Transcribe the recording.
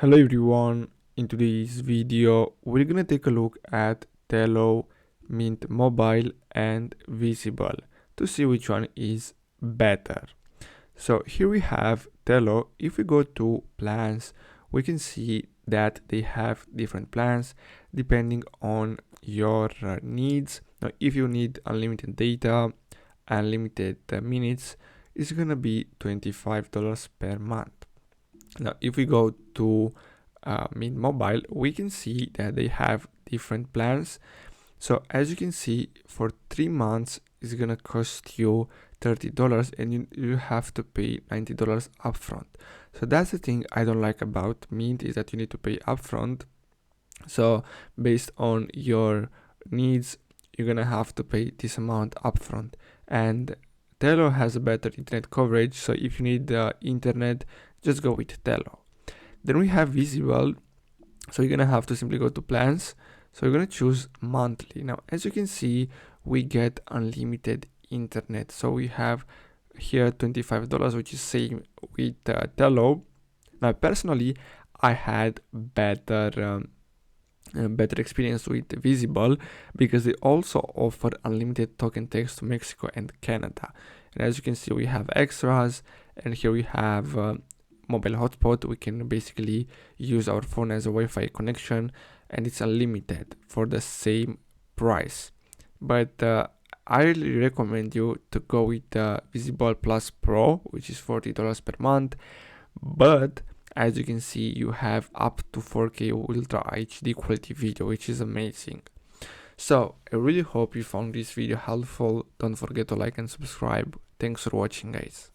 Hello everyone, in today's video we're gonna take a look at Tello, Mint Mobile and Visible to see which one is better. So here we have Tello. If we go to plans, we can see that they have different plans depending on your needs. Now if you need unlimited data, unlimited minutes, it's gonna be $25 per month. Now, if we go to Mint Mobile, we can see that they have different plans. So as you can see, for 3 months, it's gonna cost you $30 and you have to pay $90 upfront. So that's the thing I don't like about Mint, is that you need to pay upfront. So based on your needs, you're gonna have to pay this amount upfront. And Tello has a better internet coverage, so if you need the internet, just go with Tello. Then we have Visible, so you're gonna have to simply go to plans. So you're gonna choose monthly. Now, as you can see, we get unlimited internet. So we have here $25, which is same with Tello. Now, personally, I had better experience with Visible because they also offer unlimited token text to Mexico and Canada. And as you can see, we have extras, and here we have mobile hotspot. We can basically use our phone as a Wi-Fi connection, and it's unlimited for the same price. But I really recommend you to go with the Visible Plus Pro, which is $40 per month. But as you can see, you have up to 4K Ultra HD quality video, which is amazing. So I really hope you found this video helpful. Don't forget to like and subscribe. Thanks for watching, guys.